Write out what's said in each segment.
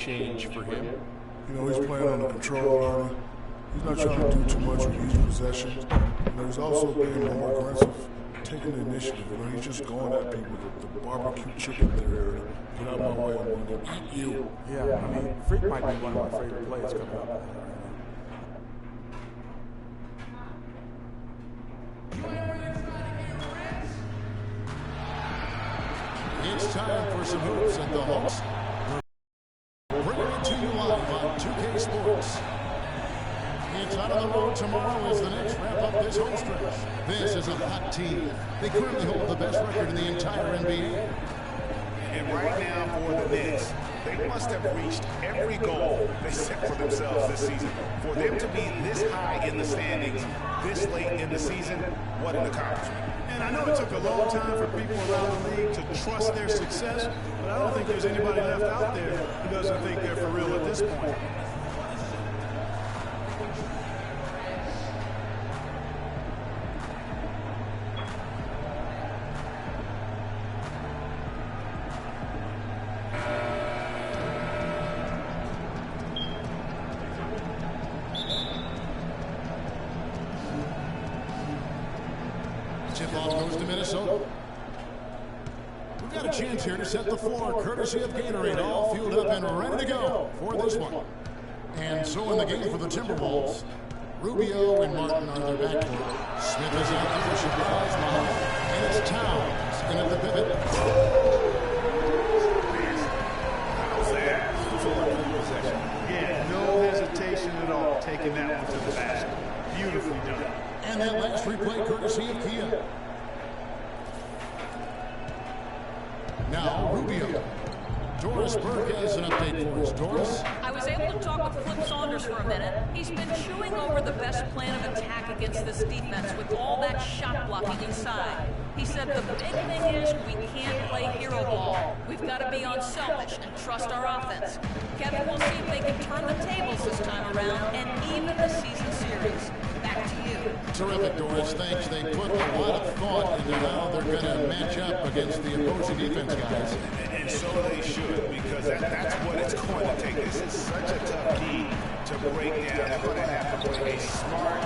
change for him? You know, he's playing on the control early. He's not trying to do too much with these possessions. You know, he's also being more aggressive, taking the initiative. You know, he's just going at people with the barbecue chicken there. Get out of my way, I'm going to eat you. Yeah, I mean, Freak might be one of my favorite players coming up. It's time for some hoops and the Hawks. We're bringing it to you live on 2K Sports. It's out on the road tomorrow as the Knicks wrap up this home stretch. This is a hot team. They currently hold the best record in the entire NBA. And right now for the Knicks, they must have reached every goal they set for themselves this season. For them to be this high in the standings, this late in the season, what an accomplishment. And I know it took a long time for people around the league to trust their success, but I don't think there's anybody left out there who doesn't think they're for real at this point. Tip-off goes to Minnesota. We've got a chance here to set the floor, courtesy of Gatorade, all fueled up and ready to go for this one. And so in the game for the Timberwolves, Rubio and Martin on their backcourt. Smith is out there, Shabazz Muhammad, and it's Towns in at the pivot. How's that? Possession. Yeah, no hesitation at all taking that one to the basket. Beautifully done. And that last replay courtesy of Kia. Now Rubio. Doris Burke has an update for us. Doris? I was able to talk with Flip Saunders for a minute. He's been chewing over the best plan of attack against this defense with all that shot blocking inside. He said the big thing is we can't play hero ball. We've got to be unselfish and trust our offense. Kevin, we'll see if they can turn the tables this time around and even the season series. Back to you. Terrific, Doris. Thanks. They put a lot of thought into how they're going to match up against the opposing defense, guys. And so they should, because that's what it's going to take. This is such a tough key to break down. They're going to have to play a smart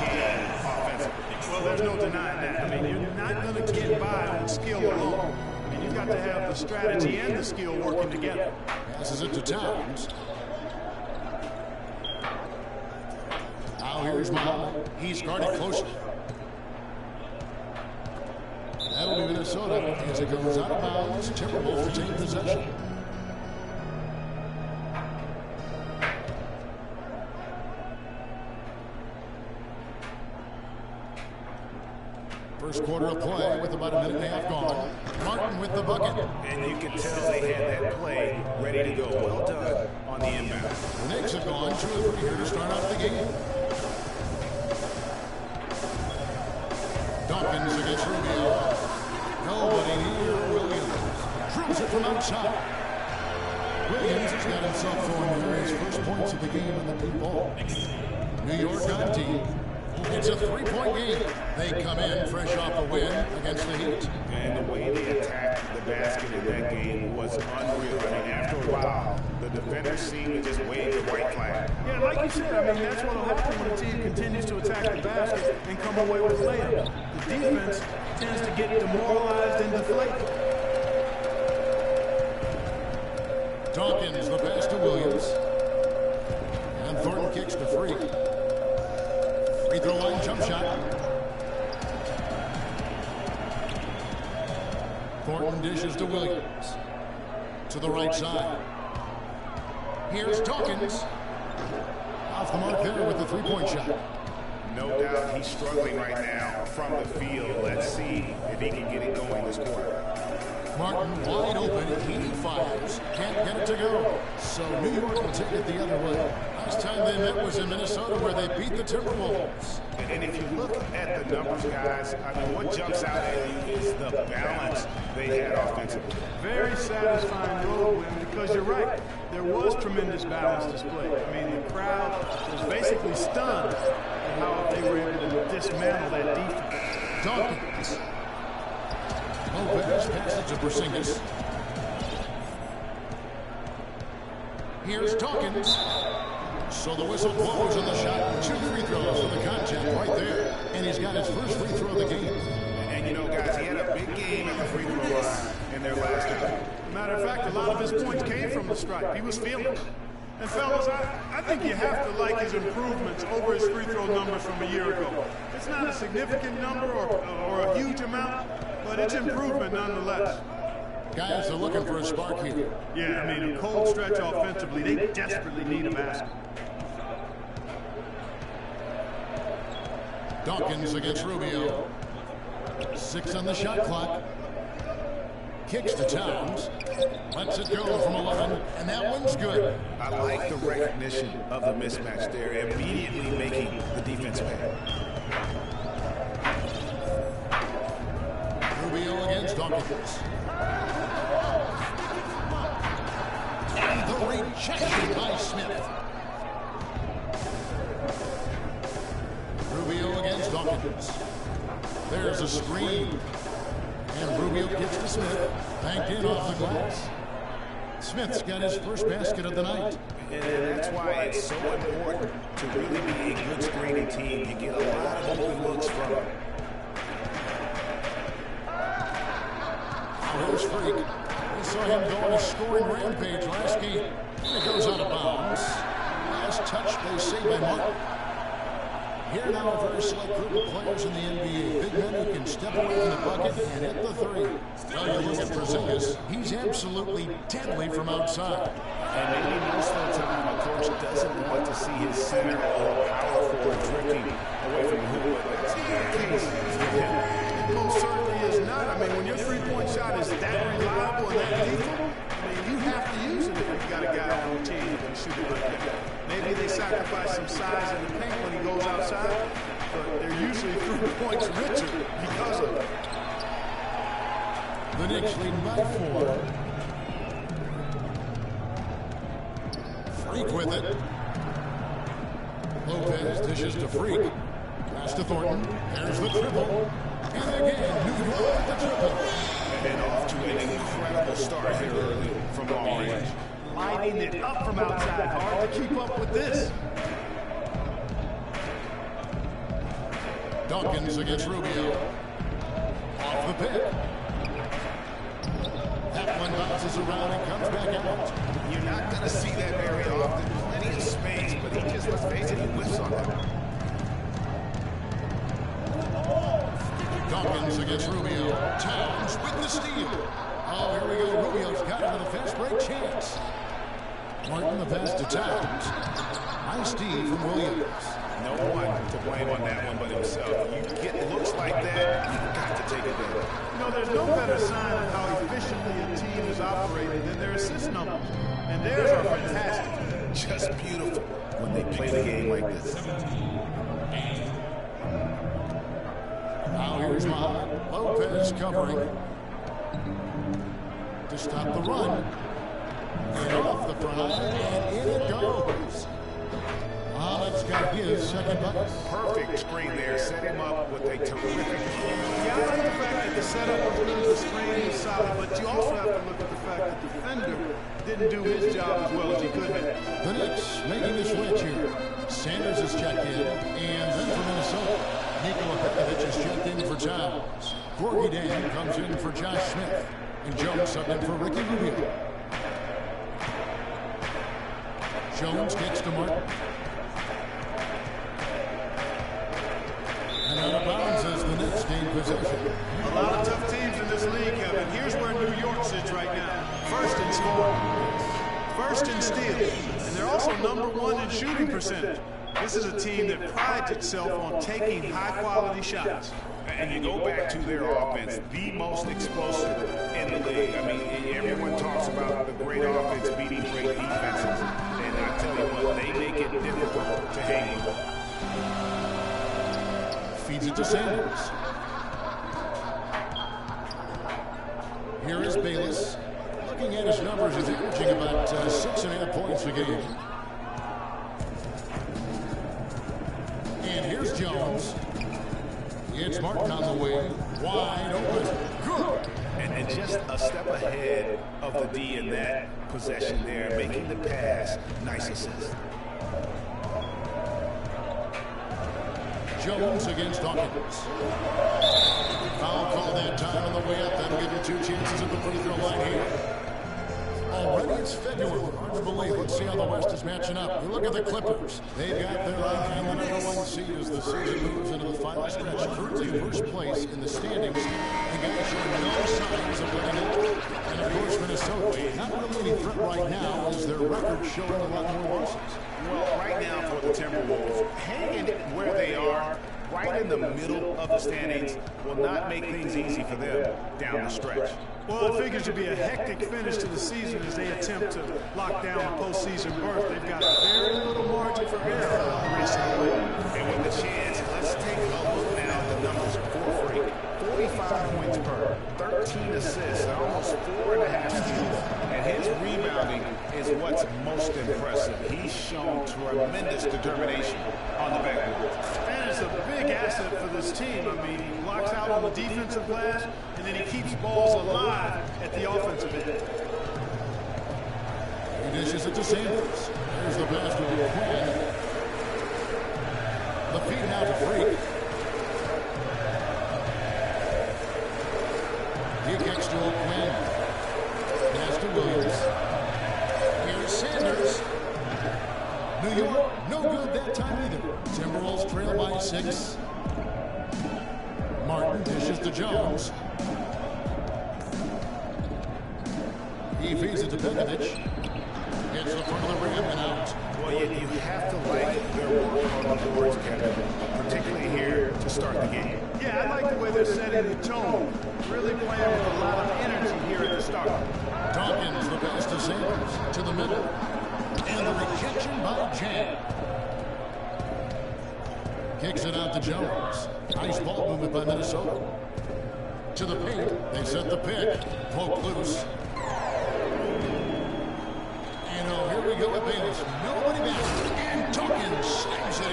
game offensively. Well, there's no denying that. I mean, you're not going to get by on skill alone. I mean, you've got to have the strategy and the skill working together. Passes it to Towns. Now here's Muhammad. He's guarded closely. That'll be Minnesota as it goes out of bounds. Timberwolves retain possession. First quarter of play with about a minute and a half gone. Martin with the bucket. And you can tell they had that play ready to go. Well done on the inbound. The Knicks have gone 2 or 3 here to start off the game. Dawkins against Rubio. Nobody near Williams. Drills it from outside. Williams has got himself going there. His first points of the game in the deep ball. New York on team. It's a 3-point game. They come in fresh off a win against the Heat. And the way they attacked the basket in that game was unreal. I mean, after a while, the defenders seemed to just wave the white flag. Yeah, like you said, I mean, that's what will happen when a team continues to attack the basket and come away with layups. The defense tends to get demoralized and deflated. Dawkins the pass to Williams. And Thornton kicks to Free. Free throw line jump shot. Thornton dishes to Williams. To the right side. Here's Dawkins. Off the mark there with the 3-point shot. No doubt he's struggling right now from the field. Let's see if he can get it going this quarter. Martin wide open. He fires. Can't get it to go. So New York will take it the other way. Last time they met was in Minnesota where they beat the Timberwolves. And if you look at the numbers, guys, I mean, what jumps out at you is the balance they had offensively. Very satisfying road win because you're right. There was tremendous balance displayed. I mean, the crowd was basically stunned at how they were able to dismantle that defense. Dawkins. Lopez passes to Porzingis. Here's Dawkins. So the whistle blows on the shot. 2 free throws for the contact right there. And he's got his first free throw of the game. And you know, guys, he had a big game at the free throw line in their last game. Matter of fact, a lot of his points came from the stripe. He was feeling it. And fellas, I think you have to like his improvements over his free throw numbers from a year ago. It's not a significant number or a huge amount, but it's improvement nonetheless. Guys are looking for a spark here. Yeah, I mean, a cold stretch offensively, they desperately need a basket. Dawkins against Rubio. 6 on the shot clock. Kicks to Towns. Lets it go from 11, and that one's good. I like the recognition of the mismatch there, immediately making the defense pay. Rubio against Dawkins. And the rejection by Smith. Rubio against Dawkins. There's a screen. And Rubio gets to Smith. Banked in off the glass. Smith's got his first basket of the night. And that's why it's so important to really be a good screening team. You get a lot of open looks from it. Here's Freak. We saw him go on a scoring rampage last game. And it goes out of bounds. Last touch, they say, by Martin. Here now a very select group of players in the NBA. Big men who can step away from the bucket and hit the 3. Now you look at Porzingis. He's absolutely deadly from outside. And maybe most of the time, of course, doesn't want to see his center or power forward drifting away from the hoop. But that's not the case with him. It most certainly is not. I mean, when your three-point shot is that reliable and that lethal, I mean, you have to use it if you've got a guy on the team who can shoot it like that. Maybe they sacrifice some size in the paint when he goes outside, but they're usually 3 points richer because of it. The Knicks lead by 4. Freak with it. Lopez dishes to Freak. Pass to Thornton. There's the triple. And again, New York with the triple. And off to an incredible start here early from long range. Lighting it up from outside. Hard to keep up with this. Dawkins against Rubio. Off the pick. That one bounces around and comes back out. You're not going to see that very often. Plenty of space, but he just, let's face it, he whiffs on that. Dawkins against Rubio. Towns with the steal. Oh, here we go. Rubio's got into the fast break chance. Martin the pass to Towns. Nice D from Williams. No one to blame on that one but himself. You get looks like that, you've got to take it there. You know, there's no better sign of how efficiently a team is operating than their assist numbers. And theirs are fantastic. Just beautiful when they play the game like this. Now here's Muhammad. Lopez covering to stop the run. And off the front, and in it goes. Muhammad's got his second bucket. Perfect screen there. Set him up with a terrific. Yeah, I like the fact that the setup was good, the screen was solid, but you also have to look at the fact that the defender didn't do his job as well as he could have. The Knicks making the switch here. Sanders is checked in, and then for Minnesota, Nikola Pekovic is checked in for Towns. Gorgie Dan comes in for Josh Smith, and Jones subbed in for Ricky Rubio. Jones gets to Martin. And out of bounds as the Knicks gain possession. A lot of tough teams in this league, Kevin. Here's where New York sits right now. First in scoring, first in steals, and they're also #1 in shooting percentage. This is a team that prides itself on taking high-quality shots. And you go back to their offense, the most explosive in the league. I mean, everyone talks about the great offense beating great defenses. And I tell you what, they make it difficult to hang with. Feeds it to Sanders. Here is Bayless. Looking at his numbers, he's averaging about 6.5 points a game. And here's Jones. It's Martin on the way. Wide open. Good. And and just a step ahead of the D in that possession there, making the pass. Nice assist. Jones against Dawkins. Foul call that time on the way up. That'll give you 2 chances at the free throw line here. Already it's February. Hard to believe. Let's see how the West is matching up. You look at the Clippers. They've got their eye on the #1 seed as the season moves into the final stretch. Currently first place in the standings. And guys showing no signs of letting it. And of course, Minnesota, not really any threat right now as their record showing a lot more losses. Well, right now for the Timberwolves, hanging where they are, right in the middle of the standings, will not make things easy for them down the stretch. Well, it figures to be a hectic finish to the season as they attempt to lock down a postseason berth. They've got very little margin for error recently. And with the chance, let's take a look now at the numbers for Freak. 45 points per, 13 assists, and almost 4.5 steals. And his rebounding is what's most impressive. He's shown tremendous determination on the backboard. And it's a big asset for this team. I mean, he blocks out on the defensive glass, and then he keeps balls alive at the offensive end. He dishes it to Sanders. There's the pass to Quinn. The feed now to Freak. He kicks to Quinn. Pass to Williams. Here's Sanders. New York, no good that time either. Timberwolves trail by 6. Martin dishes to Jones. He feeds it to Begovic. Hits the front of the rim and out. Well, you have to like their work on the boards, Kevin, particularly here to start the game. Yeah, I like the way they're setting the tone. Really playing with a lot of energy here at the start. Dawkins, the pass to Sanders, to the middle. And the rejection by Jan. Kicks it out to Jones. Nice ball movement by Minnesota. To the paint, they set the pick. Poke loose. And here we go with Bayless. Nobody back. And Dawkins slams it in.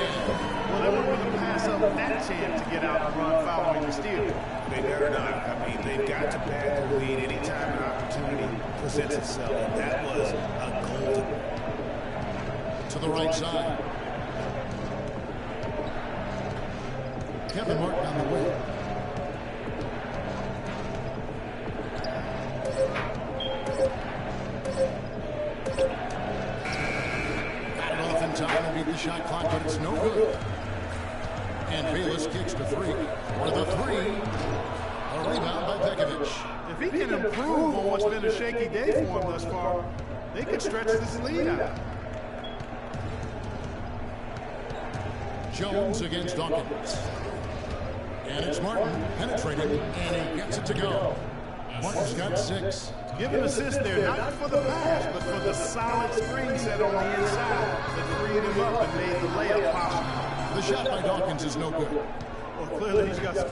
Well, they weren't going to pass up that chance to get out and run following the steal. They better not. I mean, they've got to bag the lead anytime an opportunity presents itself. And that was a golden. To the right side. Kevin Martin on the wing. Got it off in time to beat the shot clock, but it's no good. And Bayless kicks to Freak. For the 3. A rebound by Begovic. If he can improve on what's been a shaky day for him thus far, they could stretch this lead out. Jones against Dawkins. And it's Martin penetrating, and he gets it to go. Martin's got 6. Give an assist there, not for the pass, but for the solid screen set on the inside that freed him up and made the layup possible. The shot by Dawkins is no good. Well, clearly he's got some